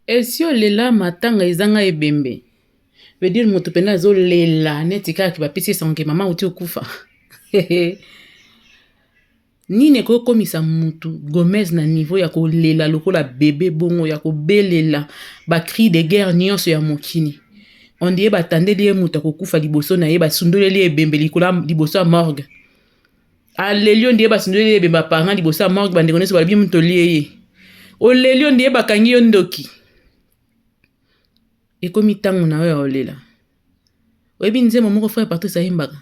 Et si olela matanga ezanga ebembe, veut dire moto pena azolela neti kaka bapesi esango mama uti okufa. Nini ekokomisa mutu Gomez na niveau ya kolela lokola bébé bongo ya kobelela ba cri de guerre nyonso ya mokini. On dit batandeli ye mutu akokufa liboso na ye basundoleli ebembe likola liboso ya morgue. Aleli on dit basundoleli ebembe paranga liboso ya morgue bandeko neso balabi mutu liye. Oleli on dit bakangi yo ndoki. Ekomi tango na yo olela. Oyebi nzembo moko frère Patrice ayimbaka.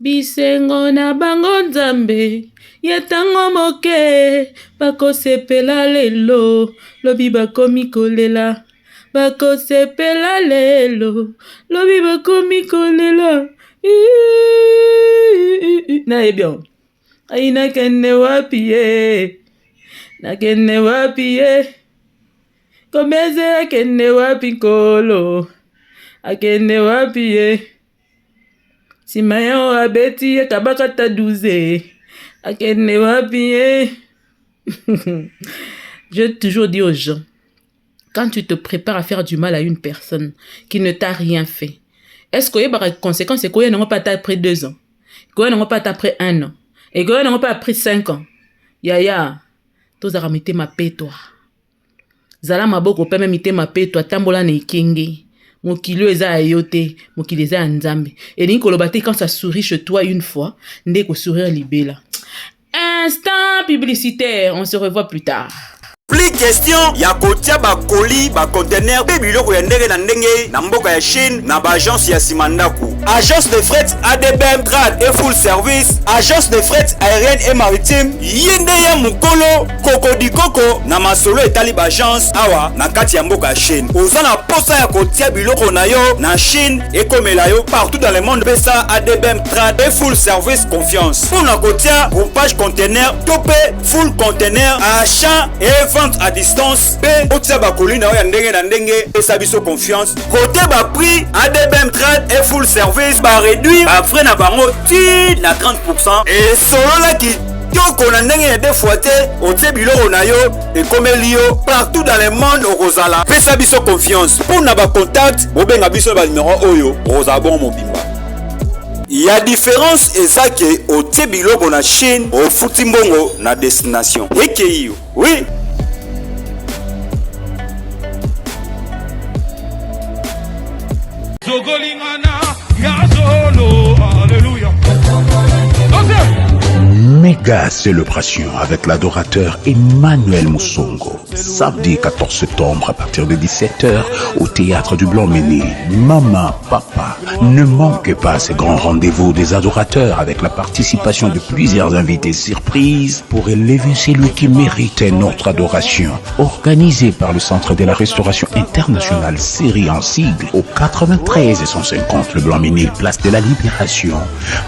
Bisengo na bango nzambe ya tango moke bakosepela lelo lobi bakomi kolela bakosepela lelo lobi bakomi kolela na ebyo aina kenne wapi ye na kenne wapi ye komeze akenne wapi kolo akenne wapi ye Simayo abeti kabaka taduze akenne wapi ye. J'ai toujours dit aux gens, quand tu te prépares à faire du mal à une personne qui ne t'a rien fait, est-ce qu'il y a des conséquences et qu'il n'y a pas après 2 ans, qu'il n'y a pas après 1 an, et qu'il n'y a pas après 5 ans? Yaya, tous à mettre ma paix toi. Zala maboko pe même mite ma paix toi tambola na ikingi. Mokilo eza ayote, mokilo eza nzambe. Et ni kolobate quand ça sourit chez toi une fois, ndeko sourire libela. Instant publicitaire, on se revoit plus tard. Plus question ya kotia ba colis ba conteneur pe biloko ya ndenge na ndenge na mboka ya Chine na ba agence ya Simandaku. Agence de fret ADBM Trad et full service, agence de fret aérienne et maritime yende ya mukolo kokodi koko na masolo etali ba agence awa na kati ya mboka ya Chine. Oza na posa ya kotia biloko na yo na Chine et komela yo partout dans le monde. Pesa ADBM Trad et full service confiance. Pour na kotia groupage conteneur topé full conteneur achat et vente à distance pe otia ba colina ya ndenge na ndenge pesa biso confiance. Côté ba prix ADBM Trad et full service ba réduire ba frais na bango ti na 30% et solo la ki yoko na ndenge ya defoite otie biloko na yo et komeli yo partout dans le monde okozala pesa biso confiance. Pour na ba contact obenga biso ba numéro oyo oza bon mobimba. Il y a différence ezake otie biloko na Chine au futimbongo na destination ekei yo. Oui. Méga célébration avec l'adorateur Emmanuel Moussongo. Samedi 14 septembre à partir de 17h au théâtre du Blanc-Ménil. Maman, papa, ne manquez pas ces grands rendez-vous des adorateurs avec la participation de plusieurs invités surprises pour élever celui qui méritait notre adoration. Organisé par le Centre de la Restauration Internationale série en sigle au 93 et 150 le Blanc-Ménil, place de la Libération.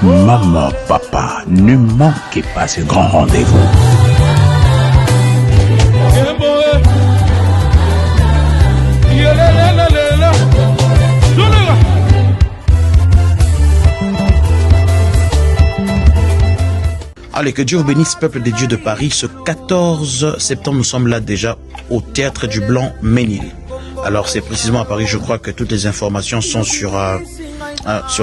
Maman, papa, ne manquez pas ces grands rendez-vous. Allez, que Dieu vous bénisse, peuple des dieux de Paris. Ce 14 septembre, nous sommes là déjà au théâtre du Blanc-Ménil. Alors, c'est précisément à Paris, je crois que toutes les informations sont sur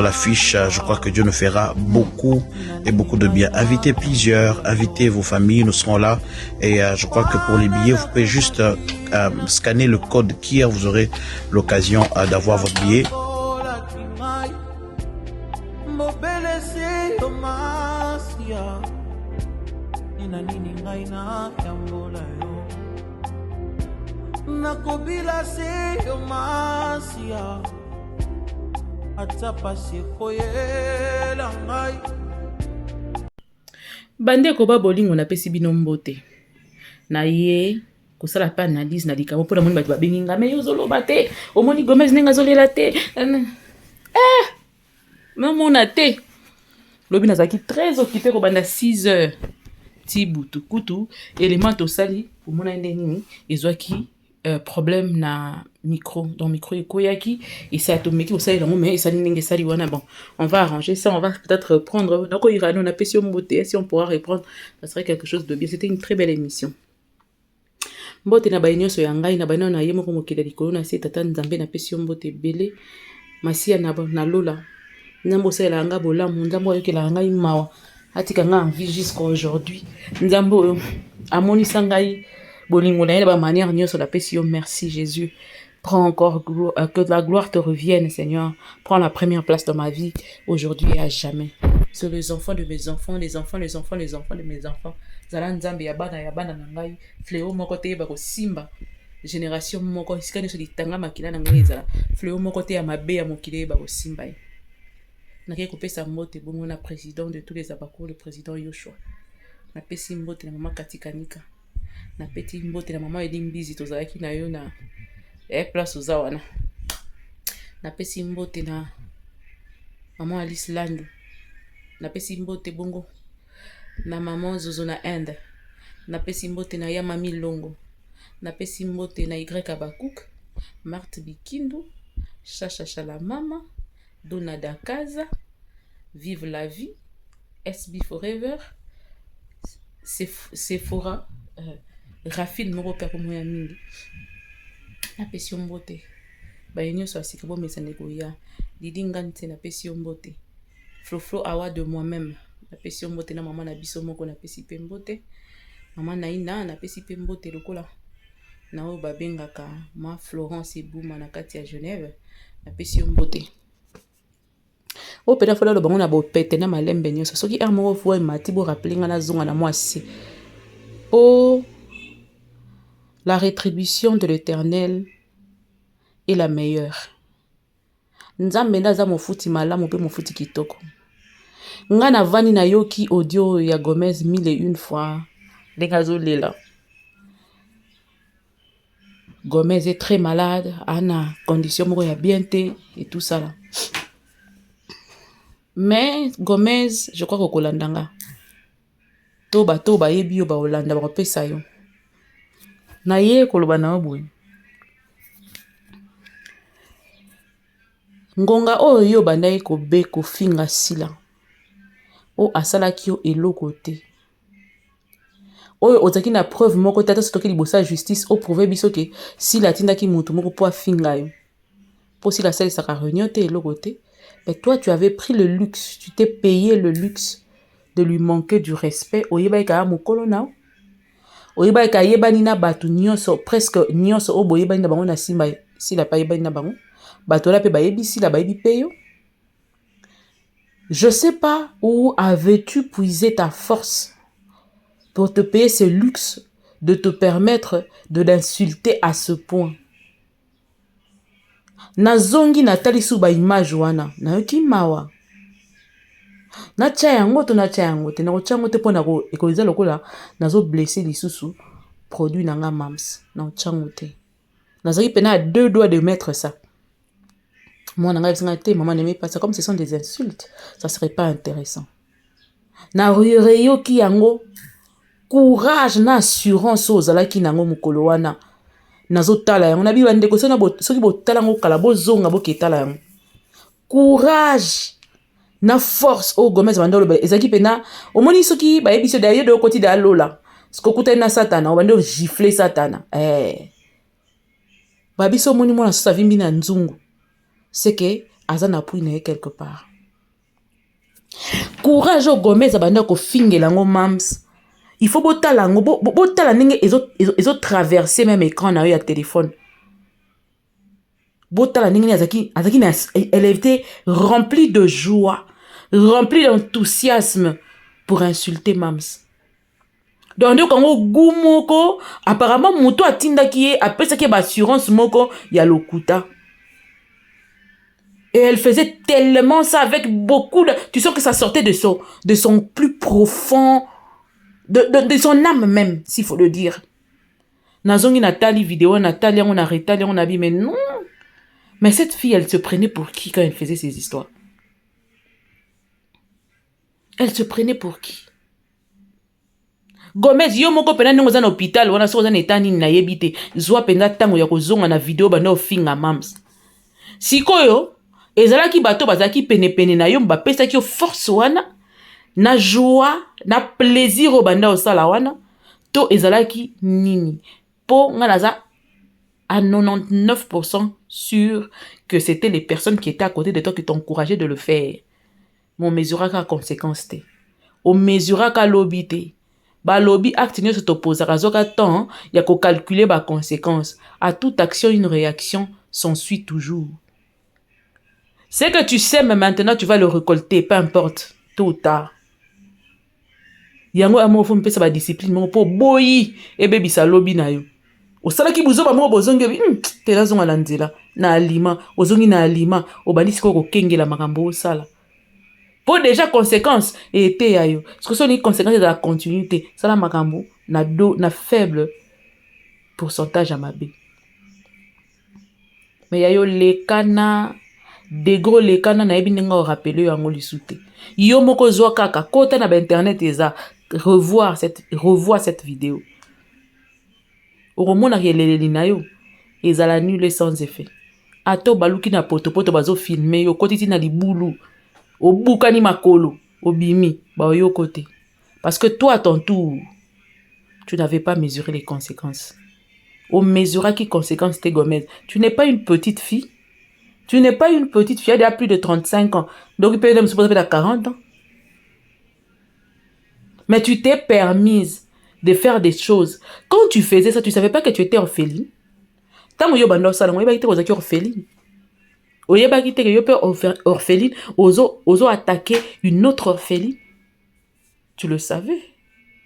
l'affiche. Je crois que Dieu nous fera beaucoup et beaucoup de bien. Invitez plusieurs, invitez vos familles, nous serons là. Et je crois que pour les billets, vous pouvez juste scanner le code KIR, vous aurez l'occasion d'avoir votre billet. Bandeko ba bolingo na pesi bino mbote na ye kosala pa analyse na likambo pona moni bato babenginga me yozoloba te omoni Gomez nenga zolela te mona te lobi nazaki très occupé ko banda 6 heures ti butu kutu élément tosali omona ende nini ezwaki problème na micro, dans micro ekoyaki et ça atomeki au sali lango mais ça ninge sali wana. Bon, on va arranger ça, on va peut-être prendre donc il on a payé beauté si on pourra reprendre, ça serait quelque chose de bien. C'était une très belle émission. Mbote na bainyoso ya ngai na baino na yemo ko mokila likolo na se tata nzambe na pesi yo mbote bele. Masia na lola. Nzambo sela nga bolamu, nzambo ayokela ngai mawa. Atika nga en vie jusqu'à aujourd'hui. Nzambo amonisa ngai bolingo na ye ba manière nyonso la pesi yo. Merci Jésus. Prends encore que la gloire te revienne, Seigneur. Prends la première place dans ma vie, aujourd'hui et à jamais. Sur les enfants de mes enfants, les enfants de mes enfants. Zala nzambe ya bana na ngai. Fléau moko te ba ko simba. Génération moko isikani so litanga makila na ngai ezala. Fléau moko te ya mabe ya mokile ba ko simba. Nakei kopesa mbote bongo na président de tous les abako, le président Yoshua. Na pesi mbote na mama Katikanika. Na peti mbote na mama Elimbizi tozalaki na yo na place oza wana. Na pesi mbote na maman Alice Landu. Na pesi mbote bongo na maman Zozo na Inde. Na pesi mbote na ya mami Longo. Na pesi mbote na Y Abakuk, Marthe Bikindu, Chacha Chalamama, Dona Dakaza, Vive la vie, SB Forever, Sephora, Rafine Moro Père Moya Mingi. Na pesi mbote bayenyo so asika bo mesane ko ya Didi Ngante na pesi mbote Floflo awa de moi-même na pesi mbote na mama na biso moko na pesi pe mbote mama na ina na pesi pe mbote lokola na o babengaka ma Florence Ebouma na kati ya Genève na pesi mbote o pena fola lo bango na bo pete na malembe nyonso soki moko fo mati bo rappeler nga na zonga na mwasi o la rétribution de l'Éternel est la meilleure. Nzambe ndaza mofuti malamu pe mofuti kitoko. Nga na vani na yoki audio ya Gomez 1001 fois. Lengazo lela. Gomez est très malade, ana condition moko ya bien te et tout ça là. Mais Gomez, je crois que kolandanga. Toba yebi yo ba Holanda ba pesa yo. Na ye koloba na obwe. Ngonga oyo yo bandai ko be ko finga sila. O asala ki yo eloko te. Oyo ozaki na preuve moko tata sotoki libosa justice o prouver biso ke sila tinda ki mutu moko po finga yo. Po sila sala sa réunion te eloko te. Mais toi tu avais pris le luxe, tu t'es payé le luxe de lui manquer du respect. Oyeba ka mokolo na. Oyeba ka yebani na batu nyonso presque nyonso o boyebani na bango na simba sila pa yebani na bango. Batola pe bayebi sila bayebi peyo. Je sais pas où avais-tu puisé ta force pour te payer ce luxe de te permettre de l'insulter à ce point. Nazongi natali su ba image wana na yoki mawa. Na chayango to na chayango te na ko chango te pona ko ekoliza lokola nazo blesser lisusu produit nanga mams na chango te. Nazaki pena à 2 doigts de mettre ça. Moi nanga bisanga te maman n'aimait pas ça comme ce sont des insultes, ça serait pas intéressant. Na reyo ki yango courage na assurance ozalaki nango mukolo wana. Nazo tala yango na bi bande ko sona soki botala ngo kala bozonga boketala yango. Courage na force o Gomez bandolo ba ezaki pena omoni soki ba yebiso d'ailleurs de côté de lola. Sko kuta na satana o bando gifler satana. Ba biso moni mona so savimbi na nzungu. C'est que azana pouine quelque part. Courage o Gomez abanda ko fingela ngo mams. Il faut botala ngo botala ninge ezo traverser même écran na yo ya téléphone. Botala ninge azaki elle était remplie de joie, remplie d'enthousiasme pour insulter mams. Donc quand gumoko apparemment moto atinda ki e apesa ki ba assurance moko ya lokuta. Et elle faisait tellement ça avec beaucoup de... Tu sens que ça sortait de son plus profond... De son âme même, s'il faut le dire. Nazongi Nathalie vidéo, Nathalie, on a rétali, on a dit, mais non. Mais cette fille, elle se prenait pour qui quand elle faisait ces histoires? Elle se prenait pour qui? Gomez, yo moko pena ningo za na hôpital, wana so za na etani na yebite. Zwa pena tango ya kozonga na vidéo bana ofinga mams. Sikoyo, ezalaki bato bazaki pene na yo mbapesaki yo force wana na joie na plaisir o banda osala wana to ezalaki nini Pour ngalaza à 99% sûr que c'était les personnes qui étaient à côté de toi qui t'encourageaient de le faire. Mais on mesurera qu'à conséquence. On mesurera qu'à lobby. Ba lobby acte ne se t'oppose à temps, il y a qu'à calculer ba conséquence. À toute action, une réaction s'ensuit toujours. C'est que tu sais, mais maintenant tu vas le récolter, peu importe, tôt ou tard. Yango amo faut me pesa ba discipline, mo po boyi e bebi sa lobby na yo. Osala ki buzo ba mo bozonge bi te la zonga lanzela na alima, ozongi na alima, obali siko ko kengela makambo osala. Pour déjà conséquence et te ya yo. Ce que sont les conséquences de la continuité, ça la makambo na faible pourcentage à mabe. Mais ya yo lekana de gros lekana na yebi ninga rappeler yango lisute. Yo moko zwa kaka kota na ba internet eza revoir cette vidéo. Oromona yeleli na yo ezala nul sans effet. Ato baluki na poto bazo filmer yo kotiti na libulu. Obukani makolo obimi ba yo côté. Parce que toi à ton tour tu n'avais pas mesuré les conséquences. On mesura qui conséquences tes Gomez. Tu n'es pas une petite fille. Tu n'es pas une petite fille, elle a plus de 35 ans. Donc il peut même se poser à 40 ans. Mais tu t'es permise de faire des choses. Quand tu faisais ça, tu ne savais pas que tu étais orpheline. Tant que tu étais orpheline. Oyeba qui était orpheline, ozo attaquer une autre orpheline. Tu le savais,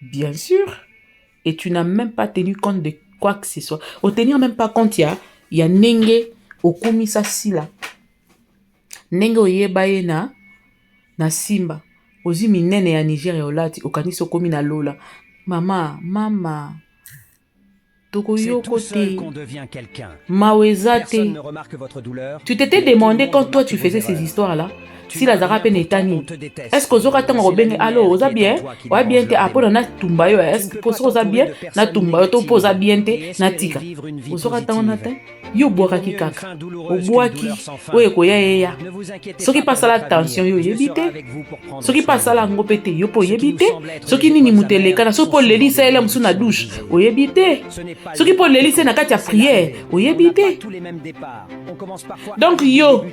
bien sûr. Et tu n'as même pas tenu compte de quoi que ce soit. Au tenir même pas compte, il y a nenge okumisa sila. Nenge oyeba ye na simba. Ozi minene ya Nigeria olati okanisi okomi na lola. Mama. C'est tout seul qu'on devient quelqu'un. Personne ne remarque votre douleur. Tu t'étais demandé quand toi tu faisais ces histoires-là, si la Zara peine est tannée. Est-ce que Zora t'a robé allô, osa bien? Ouais bien te apolo na tumbayo. Est-ce que pour osa bien na tumbayo to posa bien te na tika. Ozora t'a on atteint. Yo boira ki kaka. O bois ki. Oye ko ya. Ce qui passe à la tension yo yebite. Ce qui passe à la ngopete yo po yebite. Ce qui nini mutele kana so po leli sa ele msu na douche. O yebite. Ce qui pour les lycées n'a qu'à prière, ou yébité. Donc yo,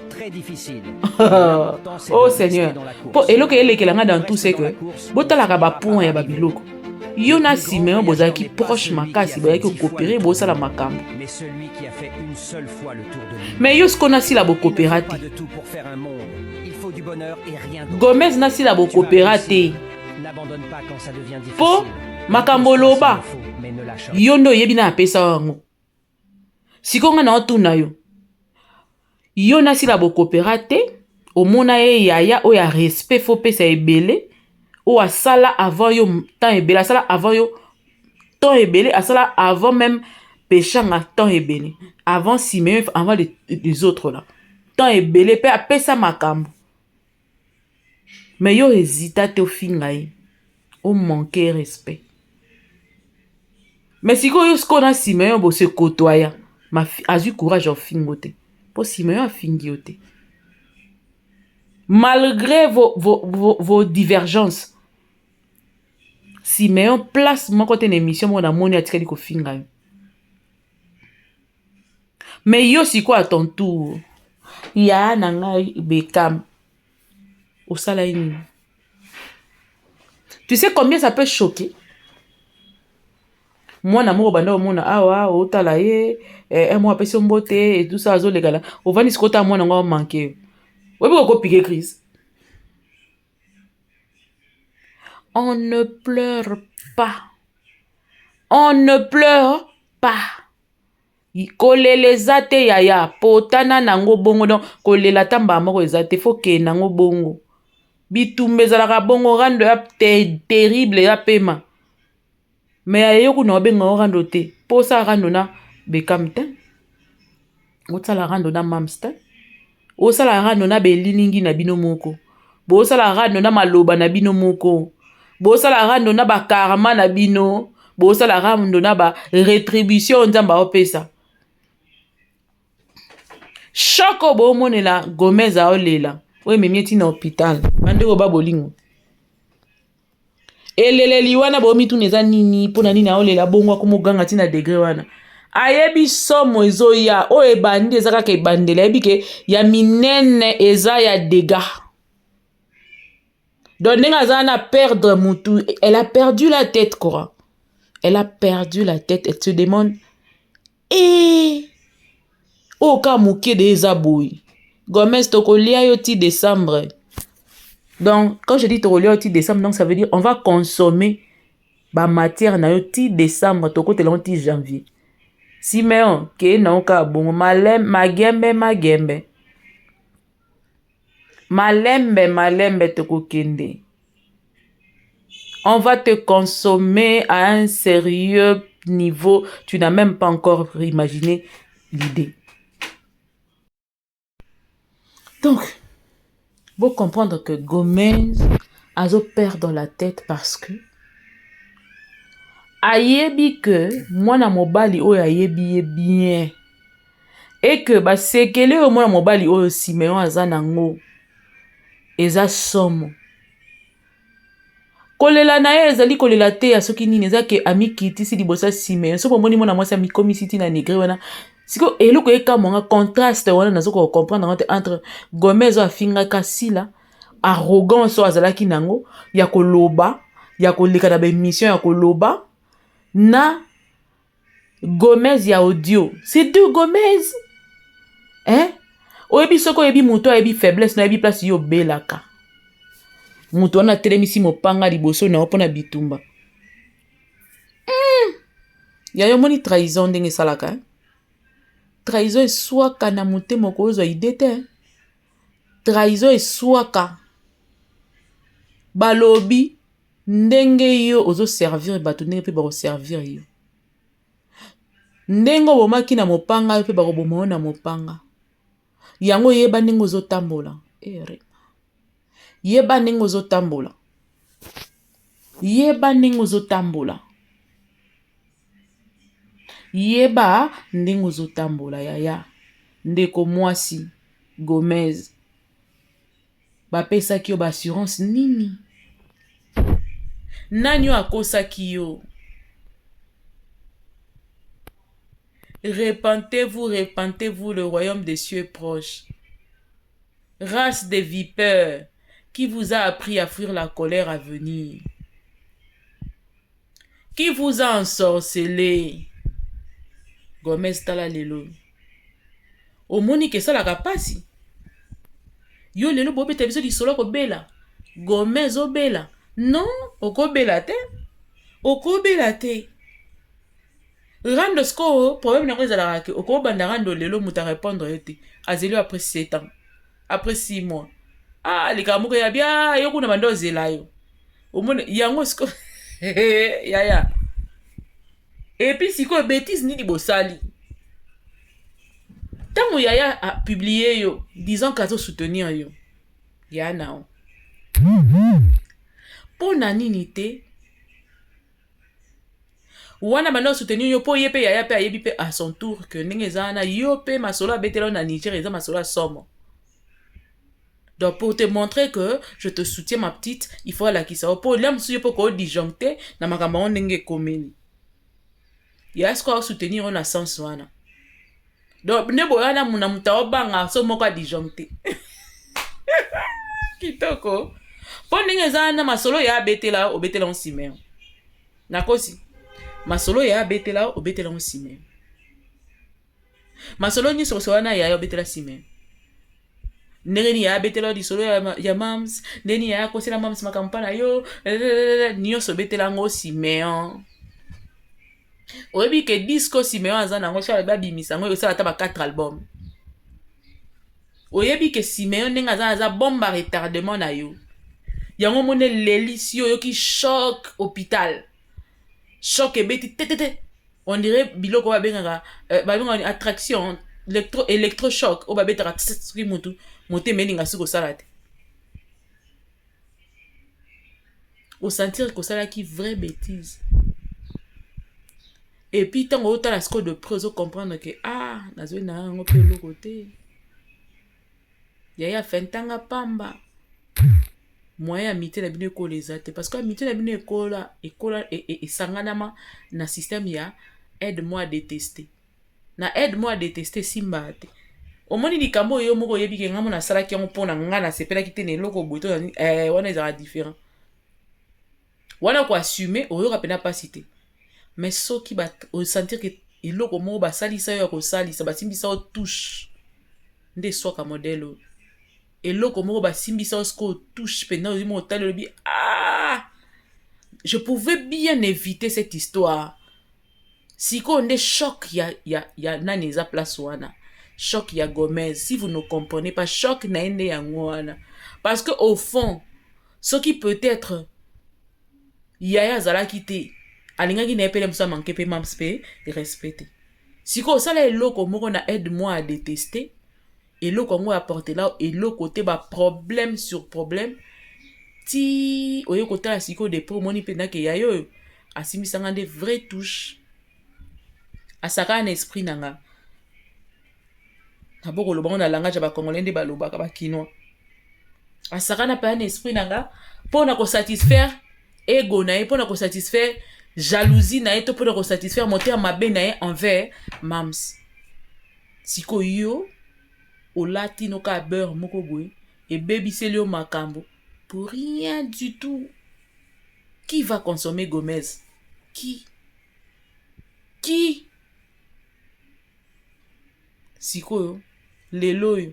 oh Seigneur, pour elo que ele kelanga dans tout c'est que, botala kaba point ya babiloko. Yo na Simeon bozaki proche makasi, boyaki coopérer bosa la makambo. Mais celui qui a fait une seule fois le tour de lui. Mais yo ce qu'on a si la bo coopérati. Il faut du bonheur et rien d'autre. Gomez na si la bo coopérati. N'abandonne pas quand ça devient difficile. Po makambo loba. Yondo yebina apesa wango. Sikonga na otuna yo. Yona sila bo coopérate, omona ye yaya o ya respect faut pesa ebele, o asala avant yo temps ebele, asala avant yo temps ebele, asala avant même péchanga temps ebele. Avant Simeon, avant les autres là. Temps ebele pe apesa makambo. Mais yo hésita te ofinga ye. O manquer respect. Mais si vous avez Simeon, vous se côtoyer, a eu courage au fingote. Pour Simeon a fingote. Malgré vos divergences, Simeon place mon côté une émission, mon amour a tiré ko finga. Mais yo si quoi à ton tour, ya nanga bekam au salaini. Tu sais combien ça peut choquer? Moi namour banda mona awa otala ye moi pesi mbote et tout ça azo legala ovani sikota moi nga manquer webi ko piquer crise. On ne pleure pas kolele zate yaya potana nango bongo donc kolela tamba moko ezate faut que nango bongo bitumbe zalaka bongo rando ya terrible ya pema. Mais ayo kuna obenga orando te posa rando na bekamte otala rando na mamster osala rando na belilingi na bino moko bosala rando na maloba na bino moko bosala rando na bakarma na bino bosala rando na ba rétribution nzamba opesa choko bomonela Gomez aolela we memieti na hôpital bande ko ba bolingo elele liwana bomi tu neza nini pona nini aolela bongo ko moganga tina degré wana ayebi somo ezoya o ebandi eza kaka ebandela yebi ke ya minene eza ya dégâts. Donc ndenge aza na perdre mutu, elle a perdu la tête quoi. Elle a perdu la tête, elle se demande o ka moke de eza boy. Gomez tokolia yo ti décembre. Donc quand je dis tokolia yo ti décembre, donc ça veut dire on va consommer ba matière na yo ti décembre tokotela yo ti janvier. Simeon ke na oka bongo magembe malembe tokokende. On va te consommer à un sérieux niveau. Tu n'as même pas encore imaginé l'idée. Donc, vous comprendre que Gomez a perdre la tête parce que ayebi que mwana mobali oyo ayebi bien et que basekele o mwana mobali oyo Simeon aza nango eza somo kolela na ye ezali kolela te ya soki nini eza ke amikitisi libosa Simeon so bomoni mwana mwasi amikomisi tina negre wana siko eloko ekamwanga contraste wana nazoko comprendre entre Gomez afingaka sila arrogance azalaki nango ya koloba ya koleka na bemission ya koloba na Gomez ya audio. C'est deux Gomez. Hein? Oyebi soko oyebi muto oyebi faiblesse na oyebi place yo belaka. Muto wana telemisi mopanga liboso na opona bitumba. Ya yo moni trahison ndenge salaka. Hein? Trahison eswaka na motema okozwa ide te. Trahison eswaka. Balobi ndenge yo ozo servir bato ndenge pe bako servir yo. Ndenge bomaki na mopanga pe bako bomo na mopanga. Yango yeba ndenge ozo tambola. Yeba ndenge ozo tambola. Yeba ndenge ozo tambola. Yeba ndenge ozo tambola yaya. Ndeko mwasi Gomez. Bapesa ki yo ba assurance nini? Nani yo akosaki yo? Repentez-vous, le royaume des cieux est proche. Race des vipères, qui vous a appris à fuir la colère à venir? Qui vous a ensorcelé? Gomez tala lelo. Omoni ke sala kapasi. Yo lelo bobe te biso di solo ko bela. Gomez obela. Non, okobela te. Okobela te. Rando sko, problème n'a pas à la oko banda rando lelo muta répondre ete. Azeli après 7 ans. Après 6 mois. Ah, les kamuko ya bia, yo kuna bando zela yo. Omone yango sko. Ya. Et puis si ko bêtise ni bosali. Tant Yaya a publié yo, disant qu'à soutenir yo. Ya nao. Pour naninité. Wana mano soutenir yo po yepe Yaya pe ayebi pe à son tour que nengezana yo pe masola betela na Niger eza masola somo. Donc pour te montrer que je te soutiens ma petite, il faut la qui ça pour l'homme si pour ko disjoncter na makamba on nenge komeni. Ya est-ce qu'on soutenir on a sens wana. Donc ne boyana muna mutao banga so moka disjoncter. Kitoko. Po nengezana masolo ya betela obetela on Simeon. Nakosi. Masolo ya betela obetela on Simeon. Masolo ni so wana ya obetela Simeon. Neni ya betela di solo ya mams, neni ya kosela mams makampana yo, niyo so betela ngo Simeon. Oyebi ke disco Simeon azana ngo shala ba bimisa ngo yosala ta ba 4 albums. Oyebi ke Simeon nenga za bomba retardement na yo. Yango mone lelisio yo ki choc hôpital. Choc ebeti tete. On dirait biloko ba benga attraction électrochoc o ba betara tsri mutu moté meninga suko salate. Au sentir que ça là qui vraie bêtise. Et puis tant autant la score de preuve comprendre que ah nazo na ngo pe le côté. Yaya fentanga pamba. moyen amitié na bino ekola eza te parce que amitié na bino ekola esanganama na système ya aide-moi à détester. Na aide-moi à détester simba te. Omoni likambo yo moko yebi ke ngamo na salaki yango mpona nga na sepelaki te na eloko boye to wana ezala différent. Wana ko assumer oyoka pena pasi te. Mais soki ba sentir que eloko moko basalisa yo ya kosalisa basimbisa o touche nde swaka modèle oyo. Eloko moko basimbisa o sko touche pena ozimo otali lobi je pouvais bien éviter cette histoire. Siko nde choc ya nani eza place wana. Choc ya Gomez. Si vous ne comprenez pas, choc na ende yango wana. Parce que au fond, ce qui peut-être yaya zalaki te alingaki na epele musa manke pe mamspe respecté. Siko osala eloko moko na aide-moi à détester. Eloko ngo apporter là eloko te ba problème sur problème. Ti oyo kotala siko de pro moni pena ke yayo asimisanga de vraies touches. Asaka un esprit nanga. Aboko loba on a langage ba congolais nde baloba ka ba kinois. Asaka na pa un esprit nanga pona ko satisfaire ego na e pona ko satisfaire jalousie na e to pona ko satisfaire moteur mabe na e envers mams. Siko yo o latino ka beurre moko boy et baby selio makambo pour rien du tout. Qui va consommer Gomez? Qui? Siko yo lelo yo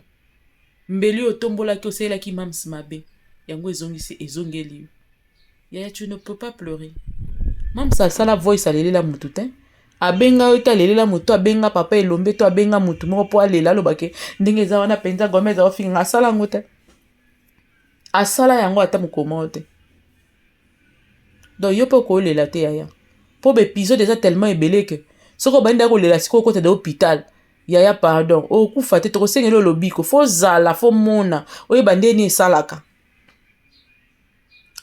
mbeli yo tombola ki osela ki mams mabe yango ezongeli yo. Yaya, tu ne peux pas pleurer. Mams asala voice alela mutu te. Abenga yo ta lelela mutu abenga papa elombe to abenga mutu moko po alela lobake ndenge eza wana penza Gomez afinga asala ngo te. Asala yango ata mukoma te. Donc yo po ko lela te yaya. Po be épisode eza tellement ebele que soko banda ko lela siko côté de l'hôpital. Yaya pardon. O kufa te to sengelo lobiko fo zala fo mona. O yebande ni salaka.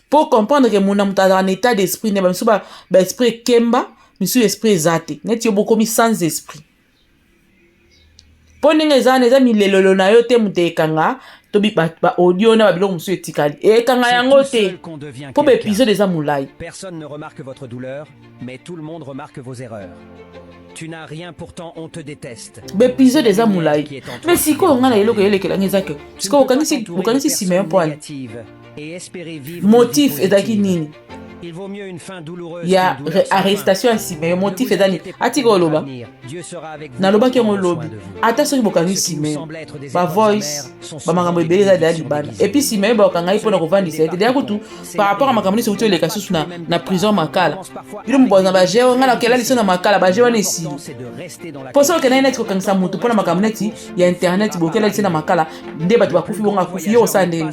Pour comprendre que mon âme est en état d'esprit, ne pas esprit kemba, mais sur esprit zate. Net yo beaucoup mis sans esprit. Pour les gens, les amis, les lolona yo te mute kanga, to bi ba audio na ba bilo musu etikali. E kanga yango te. Pour épisode des amoulai. Personne ne remarque votre douleur, mais tout le monde remarque vos erreurs. Tu n'as rien, pourtant on te déteste. Épisode des amoulai. Mais si quoi on a yelo que yele que la ngezaka. Si quoi vous connaissez si meilleur point. Motif est d'aki nini. Il vaut mieux une fin douloureuse. Il y a arrestation ici, mais le motif est d'ani. Atigo loba. Na loba ki ngolobi. Ata soki bokani si mais ba voice ba makambo ebele za dali bana. Et puis si mais bokanga ipona ko vandisa. Et d'ailleurs tout par rapport à makambo ni soki le kasus na prison makala. Bilo mboza ba jeo ngala kela liso na makala ba jeo ni si. Pour ça que na net ko kangsa mutu pona makambo neti ya internet bokela liso na makala nde batu bakufi bonga kufi yo sande.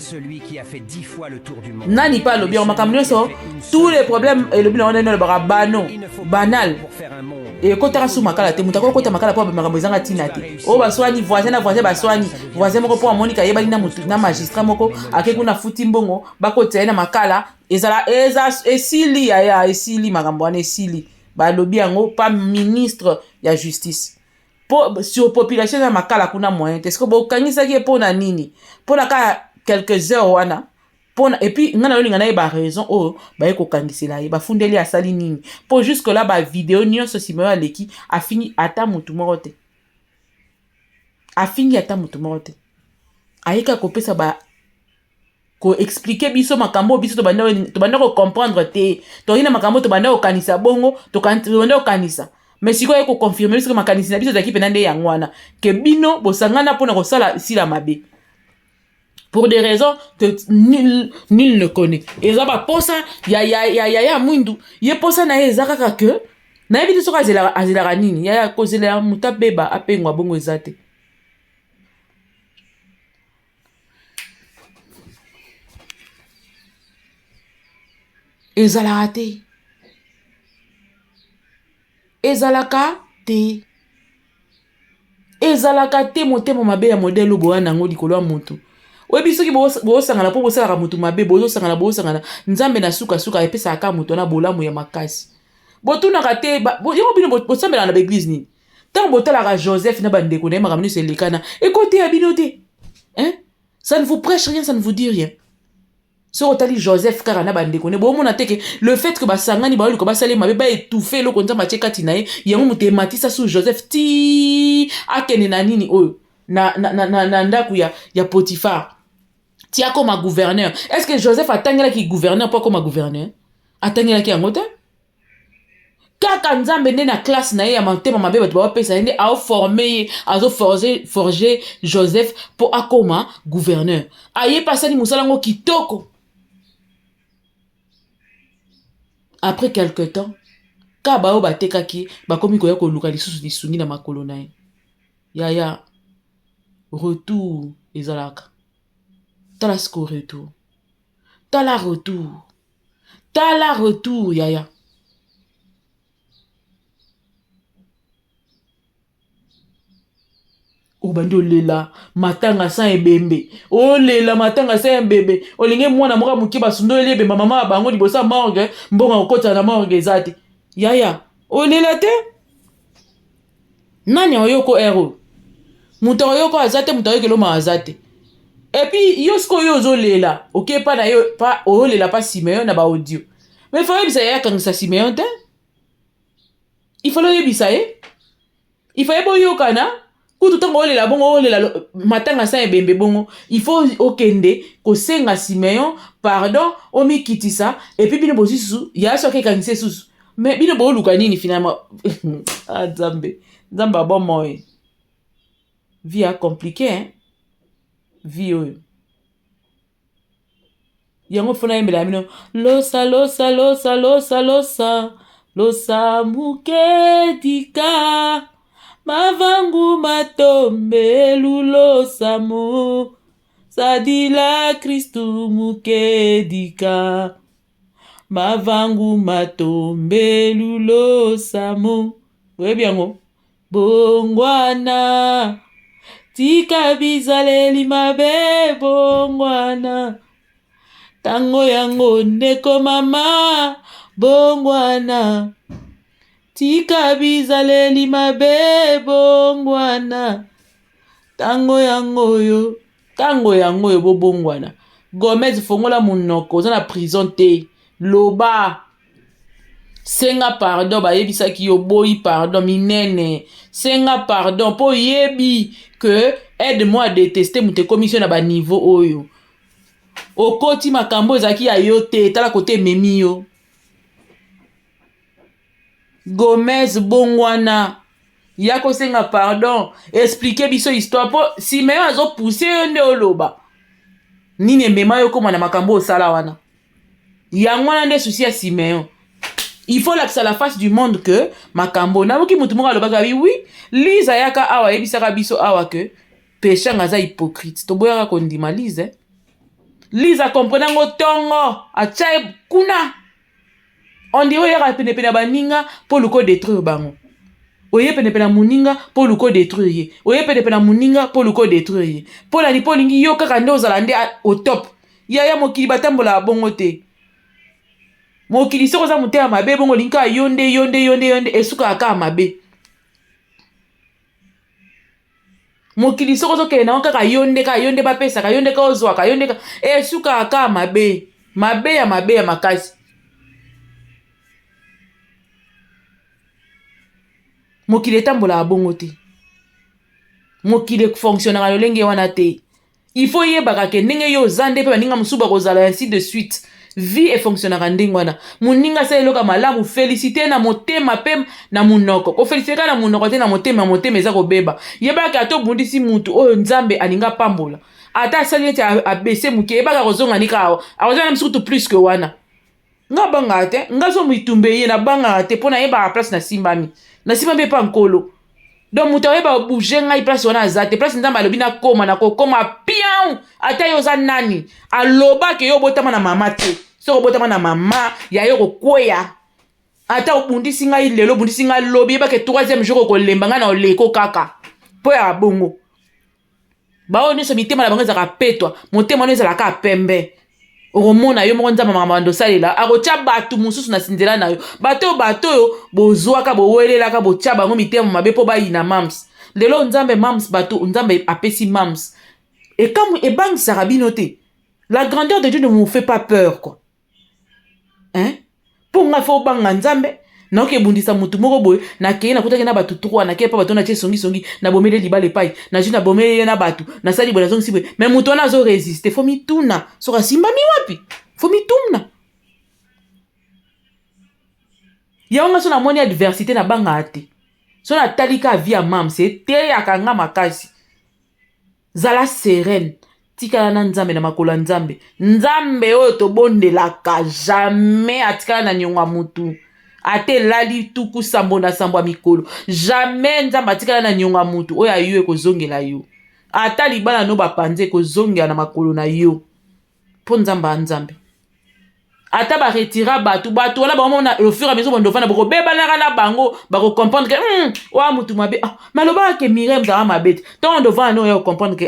Nani pas le bien makambo so tous les problèmes et le bilan on est le barabano banal et quand tu as sous makala te mutako ko ta makala po makambo zanga tinate o baswani voisin na voisin baswani voisin moko po Monica yebali na mutu na magistrat moko akeku na futi mbongo bako tena makala ezala esili ya esili makambo wana esili ba lobi yango pas ministre ya justice po sur population na makala kuna moyen est-ce que bokangisa ki po na nini po na ka quelques heures wana. Et puis, on a eu raison, oh, bah, eko kangisela, bah, fundeli asali nini. Pour jusque là, bah, vidéo, nyon, so simeo aleki, a fini, ata mutu morote. A fini, ata mutu morote. Aika kopesa, bah, ko expliquer biso makambo, biso, to banda ko comprendre te. To hina makambo, to banda ko kanisa bongo, to banda ko kanisa. Mais si quoi, eko confirmer, biso, makanisa, biso, zaki penande yangwana. Ke bino, bo sangana pona ko sala, sila mabe. Pour des raisons que nul ne connaît. Et ça va pour ça, ya mwindu. Ye pour ça na ezaka que na ebi soka azela nini. Ya kozela mutabeba apengwa bongo ezate. Ezalaka te. Ezalaka te motema mabe ya modèle oboya nango likolo ya moto. Webi soki bo sangana po bo sala mutu mabe bo sangana nzambe na suka epesa aka mutu na bolamu ya makasi. Bo tuna kate yo bino bo sambela na église ni. Tant bo tala ka Joseph na bandeko na makamni se lekana. Écoutez abino te. Hein? Ça ne vous prêche rien, ça ne vous dit rien. So otali Joseph kaka na bandeko ne bomona teke le fait que basangani ba luka basale mabe ba étouffer lo konza macheka tinaye yango mutematisa sous Joseph ti akene na nini oyo na ndaku ya Potiphar ti akoma gouverneur. Est-ce que Joseph atangela ki gouverneur pas comme gouverneur? Atangela ki yango te? Kaka nzambe nde na classe na ye ya mantema mabe bato bapesa ye nde aoforme azo forger Joseph po akoma gouverneur. Aye pasani musala ngo kitoko. Après quelque temps, ka bao batekaki bakomi koya koluka lisusu lisuni na makolo na ye. Yaya retour ezalaka. Tala siko retour. Tala retour yaya. Obandi olela matanga sa ebembe. Olela matanga sa ebembe. Olinge mwana moka muki basundo elebe mama bango libosa morgue mbonga okota na morgue ezate. Yaya, olela te? Nani oyoko ero? Muta oyoko azate muta oyoko ma azate. Et puis yosko yozo lela. OK pa na yo pa olela pa Simeon na ba audio. Mais faut yebisa ya kangisa Simeon te? Il faut yebisa ye. Il faut yeboyoka na kutu tango olela bongo olela matanga sa ebembe bongo il faut okende kosenga Simeon pardon omikitisa et puis bino bosusu ya soke kangise susu mais bino boluka nini finalement ah Nzambe bon moi vie a compliqué hein vie oyo yango fona yembela bino losa mukedika mavangu matombe lulo samu sadila Kristu mukedika mavangu matombe lulo samu webiango bongwana tika bizaleli mabe bongwana tango yango ndeko mama bongwana tika bizaleli mabe bongwana tango yango yo bobongwana. Gomez fongola munoko oza na prison te loba senga pardon ba yebisa ki yo boyi pardon minene senga pardon po yebi que aide-moi à détester mute commission na ba niveau oyo okoti makambo ezaki ya yo te tala kote memi yo. Gomez bongwana yako senga pardon expliquer biso histoire po Simeon azo pousser nde oloba nini mema yo koma na makambo osala wana yango wana nde souci ya Simeon. Il faut lakisa la face du monde que makambo na muki mutu moko alobaka oui Lise ayaka awa yebisaka biso awa que péché ngaza hypocrite to boyaka kondima Lise Lise a comprendre ngo tongo achaye kuna on dirait yaka pene baninga pour le détruire bango oye pene muninga pour le détruire oye pene muninga pour le détruire pour la lipolingi yo kaka ndo zalande au top yaya mokili batambola bongo te mokili soko za mutea mabe bongo linka yonde esuka aka mabe mokili soko zo kena kaka yonde bapesa ka yonde ka ozwa ka yonde ka esuka aka mabe ya makasi. Mokile tambola bongo te. Mokile fonctionnera lolenge wana te. Il faut yebaka ke ndenge yo zande pe baninga musuba kozala ainsi de suite. Vie et fonctionnera ndenge wana. Muninga sa eloka malamu féliciter na motema pe na munoko. Ko féliciter na munoko te na motema eza kobeba. Yebaka ato bundisi mutu oyo Nzambe aninga pambola. Ata sali ete abese muke yebaka kozonga nika awo. Awozana msukutu plus que wana. Nga banga te, nga so mitumbe ye na banga te pona yeba place na simbami. Na simbami pa nkolo. Donc muta yeba bouger ngai place wana azate, place Nzambe alobi na koma na kokoma pian ata yo za nani. Aloba ke yo botama na mama te. So botama na mama ya yo kokweya. Ata obundisi ngai lelo bundisi ngai lobi yeba ke 3e jour ko lemba nga na oleko kaka. Po ya bongo. Ba oni so mitema na bango za kapetwa, motema no za ka pembe. Oromona yo moko Nzambe mamando salela akotia batu mususu na sindela na yo bato yo bozwaka bowelelaka botia bango mitema mabe po bayina mams lelo Nzambe mams bato Nzambe apesi mams e kamu ebangisaka bino te La grandeur de Dieu ne vous fait pas peur, quoi. Hein? Pour nga faut banga nzambe, na oke bundisa mutu moko boy, na keye na kutaki na batu 3, na keye pa batu na tie songi, na bomele libale pai, na ju na bomele na batu, na sali bona zongi sibwe. Mais mutu na zo résister, faut mi tuna. Soka simba mi wapi? Faut mi tuna. Ya onga so na moni adversité na banga ate. So na talika via mam, c'est te yakanga makasi. Zala sereine. Tikala na nzambe na makolo nzambe. Nzambe oyo tobondelaka jamais atikala na nyonga mutu. Ate lali tuku sambo na sambo mikolo. Jamais nzambe atikala na nyonga mutu. Oyo ayo ekozongela yo. Ata libala no bapanze kozongela na makolo na yo. Po nzamba nzambe. Ata ba retira batu wana ba mona au fur et à mesure bondo fana boko beba na bango bako comprendre que wa mutu mabe maloba ke Mirem za mabete. Tant devant no yo comprendre que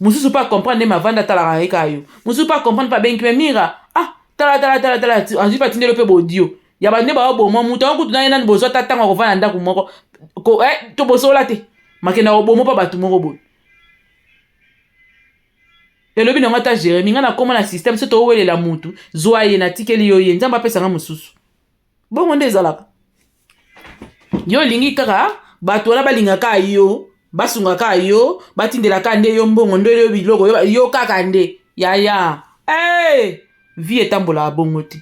mususu pas comprendre ma vanda tala reka yo. Mususu pas comprendre pas ben que mira tala azu pas tindelo pe bodio. Ya ba ne ba bo mo mutu on kutu na yena bozo tatanga ko vana ndako moko ko to bosola te. Makena obomo pa batu moko bo. Et le bi na ta gérer minga na comment na système se to wele la mutu zoaye na tikeli yo ye nzamba pesa nga mususu. Bongo ndezalaka. Yo lingi kaka batu na balinga ka yo. Basunga ka yo, batindela ka nde yo mbongo ndele yo biloko yo kaka nde. Ya. Vie etambola bongo te.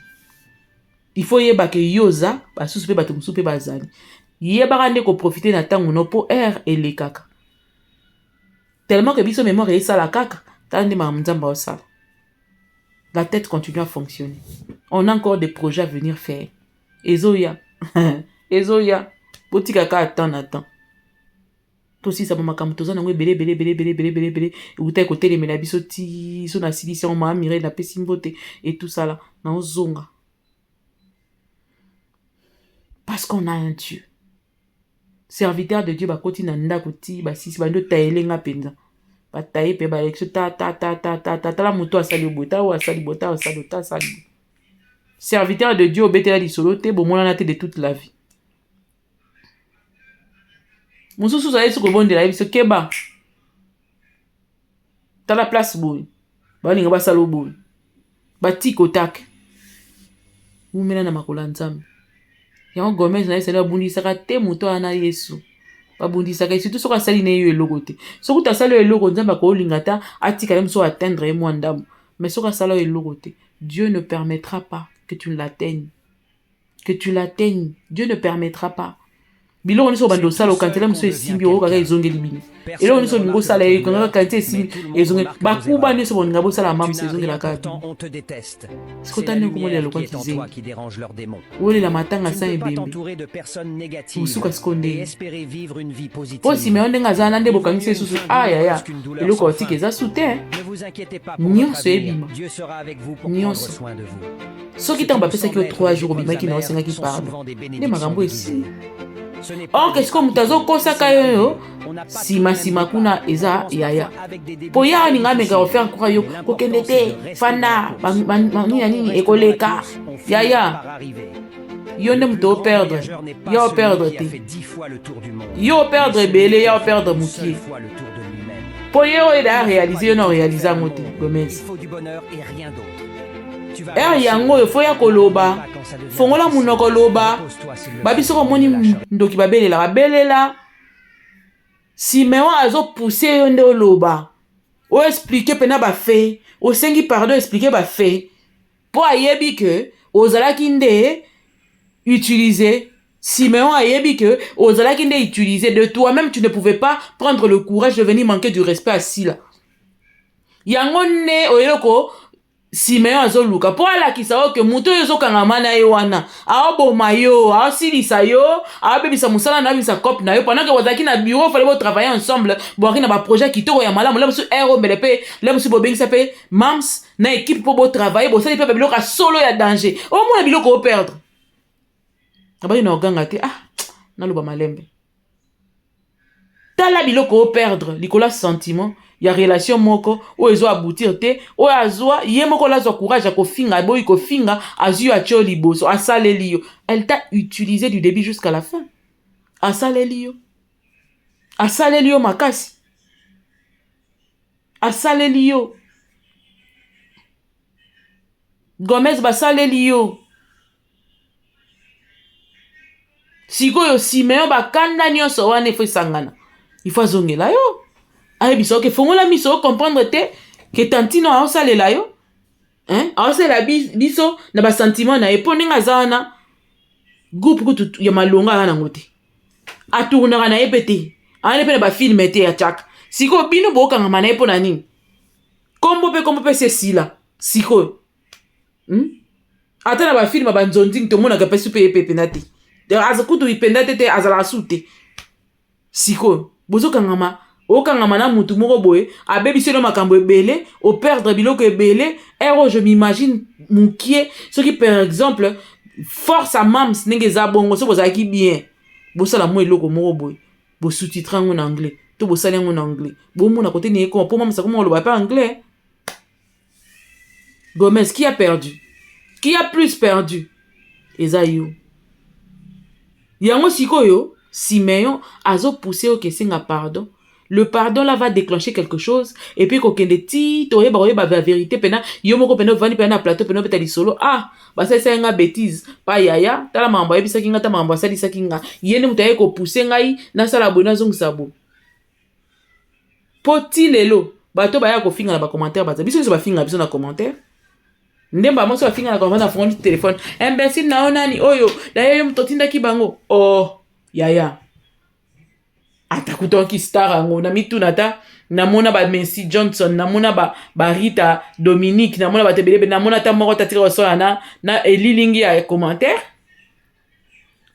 Il faut yeba ke yoza, basusu pe batu mususu pe bazali. Yeba nde ko profiter na tango no po ele kaka. Tellement que biso mémoire et ça la kaka, tande ma mzamba osala. La tête continue à fonctionner. On a encore des projets à venir faire. Ezoya. Botika ka attend. Tosi sa mama kamutoza nango bele uta ko telemela biso ti so na silisi on ma mire na pesimbote et tout ça là na ozonga parce qu'on a un Dieu serviteur de Dieu ba koti na ndako ti ba sisi ba ndo taelenga penza ba tae pe ba exo ta la moto asali bota ou asali bota asali ta asali serviteur de Dieu obetela di solo te bo mona na te de toute la vie. Mususu za yesu ko bondela biso keba ta la place boy ba linga ba salo boy ba tiko tak mumela na makola nzambe ya Gomez na yesela bundisa ka te muto ana yesu ba bundisa ka surtout soka sali ne yo eloko te sokuta salo eloko nzamba ko lingata atika même so atteindre moi ndam mais soka salo eloko te Dieu ne permettra pas que tu l'atteignes Dieu ne permettra pas. Bilo niso bando sala okantela muso esimbi o kaka ezongeli bino elo niso ningo sala e kanga kante esimbi ezongeli bakuba niso boninga bo sala mam ezongela kaka on te déteste. skotane ko mole lokwa kize qui dérange leurs démons. ole la matanga sa ebembe entouré de personnes négatives usuka skonde et espérer vivre une vie positive. Posi me ondenga zana nde bokangisa susu ya eloko otike za sute Ne vous inquiétez pas pour nyonso votre avenir. ebima Dieu sera avec vous pour prendre soin de vous. soki tamba pesa ki 3 jours bimaki na osenga ki pardon ne makambo esi. Or qu'est-ce que mutazo kosaka yo sima kuna eza yaya po ya ninga meka ofaire kwa yo kokende te fana nini ekoleka yaya yo ne muto perdre yo perdre te yo perdre belé yo perdre mukie po yo eda réaliser yo no réaliser moto Gomez Il faut du bonheur et rien d'autre. yango yo foya koloba fongola munoko loba babiso ko moni ndoki babelela Simeon azo pousser yo nde oloba o expliquer pena ba fait o sengi pardon expliquer ba fait po ayebi que ozalaki nde utiliser Simeon ayebi que ozalaki nde utiliser de toi-même tu ne pouvais pas prendre le courage de venir manquer du respect à Sila yango ne oyeloko Simeon azoluka po alakisa oke muto yo zokanga mana ye wana aoboma yo aosilisa yo aobebisa musala na bisa cop na yo pendant que wazaki na bureau fallait bo travailler ensemble boaki na ba projet kitoko ya malamu lemusu ero mbele pe lemusu bobengisa pe mams na équipe po bo travailler bo sali pe biloko solo ya danger o mona biloko o perdre abali na oganga te na loba malembe tala biloko o perdre likola sentiment ya relation moko o ezo aboutir te o azwa ye moko lazwa courage a kofinga boyi kofinga azu a choli boso asaleli yo elle t'a utilisé du début jusqu'à la fin asaleli yo makasi asaleli yo Gomez basaleli yo. Sikoyo Simeon bakanda nyonso wana ifo isangana. Ifo azongela yo. Ayebiso ke fongola miso comprendre te ke tantino aosalela yo. Aosalela biso na ba sentiment na eponinga zana. Groupe kutu ya malonga wana ngote. Atournaka na epete. Ane pe na ba film ete ya chak. Siko bino bokanga mana epo na nini. Kombo pe sesila. Siko. Ata na ba film ba nzonding to mona ka pesu pe epepe na te. Azakutu ipenda tete azala sute. Siko. Bozo kangama. Okangama na mutu moko boye. Abebiselo makambo ebele. O perdre biloko ebele. Ero je m'imagine mukie. Ce qui par exemple force à mams nenge za bongo. So boza ki bien. Bosa la mo eloko moko boye. Bo sous-titre en anglais. To bo sali en anglais. Bo mo na côté ne ko. Pour mams ça comment on le voit pas anglais. Gomez, qui a perdu? Qui a plus perdu? Ezayo. Yango sikoyo, Simeon azo poussé au kessinga pardon. Le pardon là va déclencher quelque chose et puis kokende ti to yeba ba vérité pena yo moko pena vani pena plateau pena petali solo ba ça nga bêtise pa yaya tala mambo yebisa kinga ta mambo sali sakinga yene mutaye ko pousser ngai na sala bona zongisa bo. Poti lelo bato ba ya ko finga na ba commentaire ba biso ba finga biso na commentaire. Ndemba moso ba finga na comment na fond du téléphone. Imbécile na onani oyo da yo mtotinda kibango. Oh yaya. Atakutonki star ango na mituna ta namona ba Messi Johnson namona ba Rita Dominique namona ba tebelebe namona ta moko ta tira so na elilingi ya commentaire.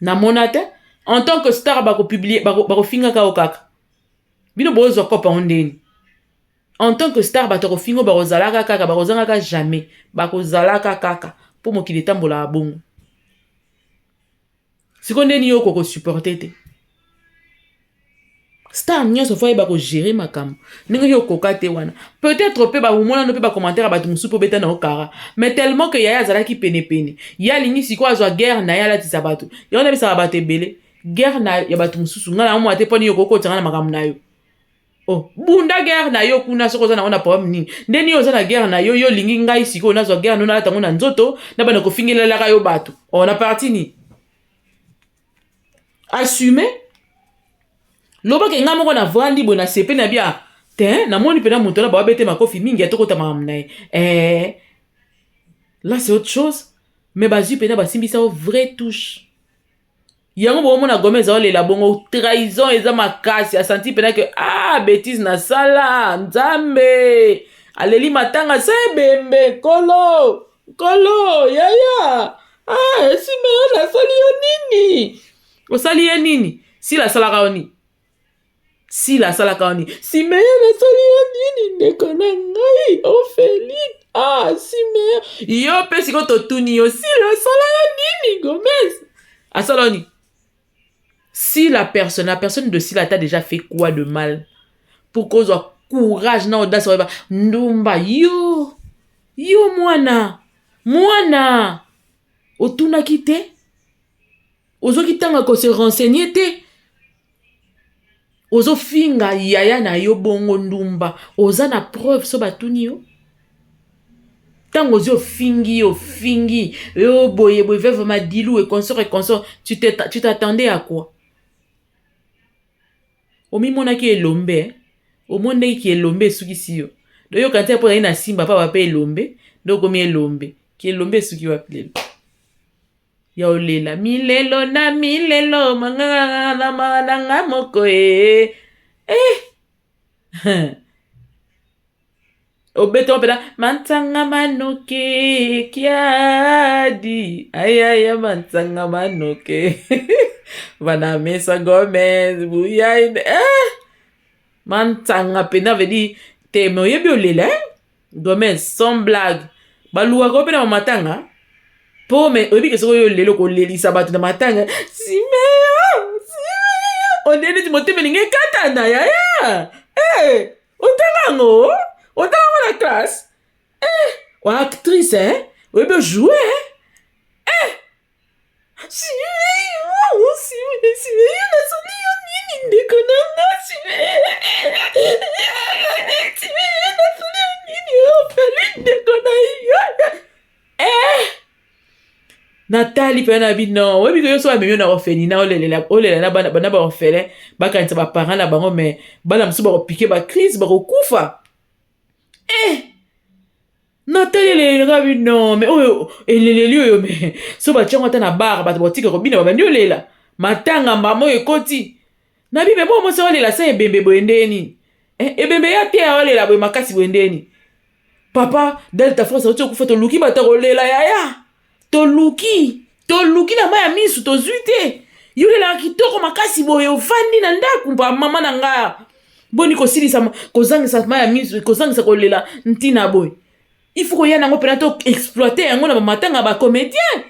Namona te en tant que star ba ko publier ba ko finga ka okaka. Bino bozo ko pa ondeni. En tant que star, ba toko fingo ba kozalaka kaka, ba kozanga jamais. Ba kozalaka kaka. Pour mo ki tambola bongo. Sikonde ni yo ko supporter te. Star nyonso fo ba ko gérer makam. Ninga yo ko kate wana. Peut-être pe ba umona no pe ba commentaire ba tumusu po beta na okara. Mais tellement que yaya zalaki pene. Ya lingi siko azwa guerre na ya la tisabatu. Yo na bisa ba tebele. Guerre na ya ba tumusu ngala mo ate poni yo ko tanga na makam na yo. Oh, bunda guerre na yo kuna soko za na ona problème nini. Ndeni yo za na guerre na yo lingi ngai siko na zo guerre no na tango na nzoto na bana ko fingelela ka yo bato. On a parti ni. Assumer. Loba ke ngamo ko na vandi bona sepe na bia. Te na moni pena moto na ba bete makofi mingi atoko ta mamnae. Là c'est autre chose. Mais bazu pena ba simbisa au vrai touche. Yango bo mona Gomez o lela bongo trahison eza makasi a senti pena que bêtise na sala nzambe aleli matanga se bembe kolo yaya Simeon la sali yo nini o sali ye nini si la sala kaoni Simeon la sali yo nini ndeko na ngai Ophélie Simeon yo pe siko to tuni yo si la sala yo nini Gomez asaloni. Si la personne de Sila t'a déjà fait quoi de mal? Pour cause de courage, na audace, ndumba, yo, mwana, otuna kite, ozo kitanga ko se renseigner te, ozo finga yaya na yo bongo ndumba, oza na preuve so batuni yo. Tango ozo fingi, yo boye, veuve madilou et consort, tu t'attendais à quoi? Omi mona ki elombe, o monde ki elombe suki siyo. Do yo kante po na simba pa ba pe elombe, do komi elombe, ki elombe suki wa plelo. Ya olela milelo na milelo manganga na mananga moko Obeto pena mantanga manoke kiadi ayaya mantanga manoke Vana mesa Gomez buya mantanga pena vedi te me yebi olela Gomez sans blague baluwa ko pena matanga po me obi ke so yo lelo ko lelisa batu na matanga Simeon on dene ti mote meninge katana yaya otango la classe. Ou actrice, ou bien jouer. Natali pe na bi non we bi ko so amemi na ofeni na olela na bana ba ofele bakanisa ba parents na bango mais bana msu ba piquer ba crise ba kufa Natali le ga bi non mais oyo eleleli oyo mais so ba tchango ta na bar ba botika ko bina ba nyolela matanga mbamo ekoti na bi me bo mo so olela sa ebembe boendeni ebembe ya te olela bo makasi boendeni papa Delta Force oto kufa to luki ba ta olela yaya toluki na maya misu tozwite yolela kitoko makasi boye ofandi na ndaku mpa mama na nga boni kosilisa kozangisa maya misu kozangisa kolela ntina boye il faut koya nango pena to exploiter yango na bamatanga ba comédien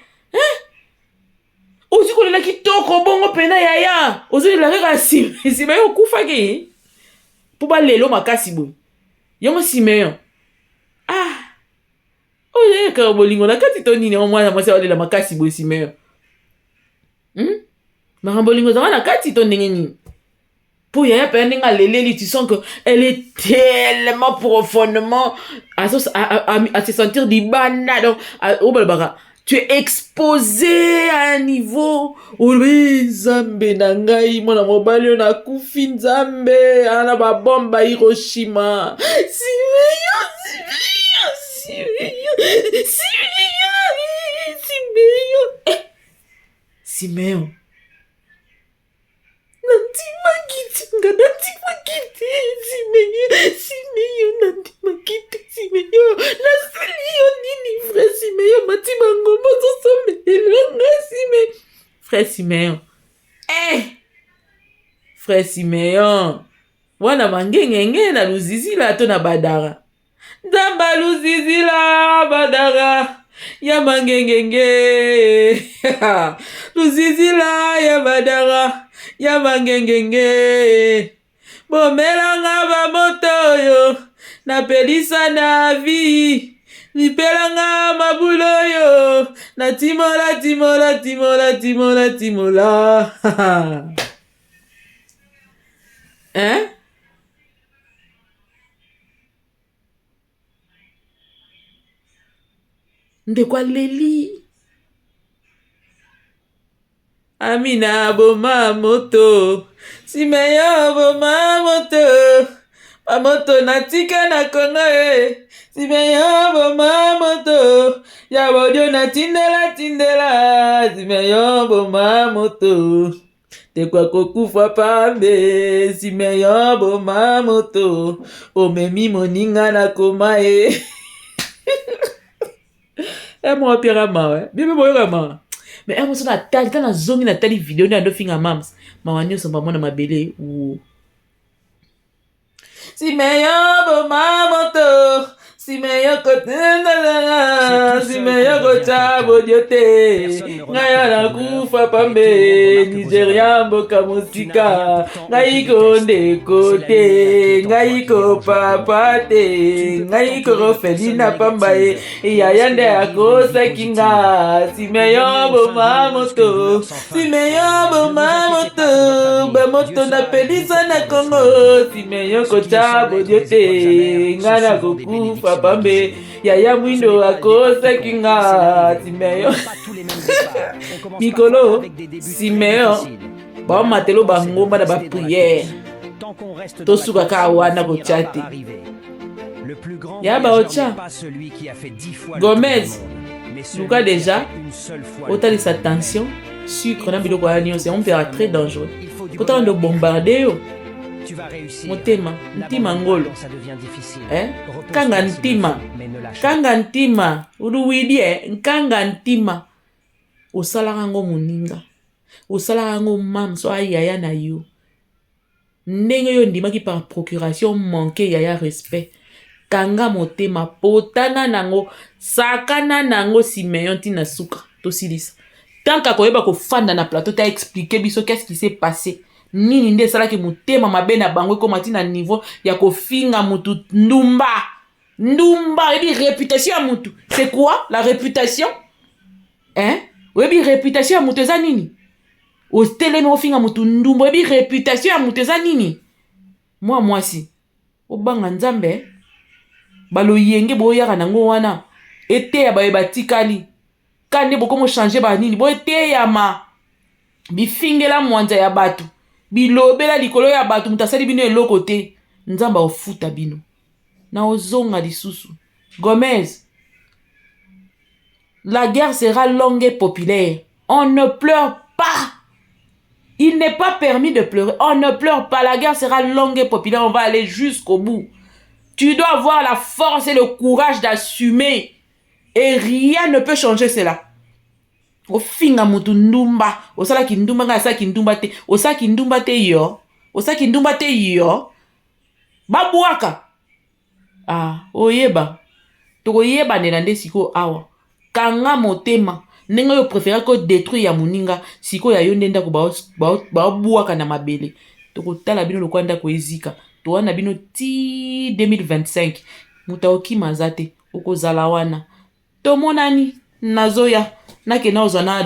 ozi kolela kitoko bongo pena yaya ozi lela kaka Simeon okufaki po balelo makasi boye yango Simeon oye ka bolingo na kati to nini mwana mwasi olela makasi boye Simeon makambolingo zanga na kati to ndenge nini po yaya pe ndenge aleleli tu sens que elle est tellement profondément à se sentir dibanda donc tu es exposé à un niveau oui Nzambe na ngai mwana mobali na kufi Nzambe ana ba bomba Hiroshima Simeon Nantima kiti Simeon nantima kiti Simeon Nasilio nini frère Simeon matima ngombo zosomelanga Simeon frère Simeon frère Simeon wana mangengenge na luzizi la to na badara Nzamba luzizi la badara ya mangengenge luzizi la ya badara ya mangengenge bomelanga ba moto yo na pelisa na vi lipelanga mabulo yo na timola ndekwa leli Amina boma moto Simeon boma moto mamoto natika na Kongo Simeon boma moto ya bodio na tindela Simeon boma moto tekwa kokufa pambe Simeon boma moto omemi moninga na koma moi pire ma bien boyoka ma mais moi ça tali na zongi na tali vidéo na ndo finga mams mawani so mama na mabele ou Simeon boma moto Simeon kotenda Simeon kocha bodiote ngaya na kufa pambe Nigeria mboka musika ngaiko ndekote ngaiko papate ngaiko rofelina pambaye yayande akosa kinga Simeon boma moto Simeon boma moto ba moto na pelisa na Kongo Simeon kocha bodiote ngana kokufa pambe yaya mwindo akosa kinga Simeon Mikolo Simeon ba matelo bangomba na ba prière to suka ka wana ko chati ya ba ocha Gomez Luka déjà autant sa tension sucre na biloko ya nyonso on peut être très dangereux pourtant de bombarder yo motema ntima ngolo kanga ntima uruwidie nkanga ntima osalaka ngo moninga osalaka ngo mam so ayaya na yo ndenge yo ndimaki par procuration manqué yaya respect kanga motema potana nango sakana nango Simeon tina suka tosilisa tant ka koyeba ko fanda na plateau ta expliquer biso qu'est-ce qui s'est passé nini nde salaki mutema mabe na bango ko matina niveau ya kofinga mutu ndumba ebi réputation ya mutu c'est quoi la réputation ebi réputation ya mutu eza nini ostelemi ofinga mutu ndumba ebi réputation ya mutu eza nini mwasi obanga Nzambe balo yenge boyaka nango wana ete ya baye batikali kande bokomo changer ba nini boeteyama bifingela mwanza ya bato bilobela likolo ya bato mutasali bino eloko te nzamba ofuta bino na ozonga lisusu. Gomez, la guerre sera longue et populaire. On ne pleure pas. Il n'est pas permis de pleurer. On ne pleure pas. La guerre sera longue et populaire. On va aller jusqu'au bout. Tu dois avoir la force et le courage d'assumer. Et rien ne peut changer cela. Ofinga mutu ndumba. Osala ki ndumba nga sa ki ndumba te. Osa ki ndumba te yo. Osa ki ndumba te yo. Babuaka. Ah, oyeba. Toko yeba nenande siko awa. Kanga motema. Nenga yo préféré ko détruire ya muninga. Siko ya yonde ko babuaka na mabele. Toko tala bino lokwanda ko ezika. Towana bino ti 2025. Muta okima zate. Oko zalawana. Tomonani nazoya. Nake na ozana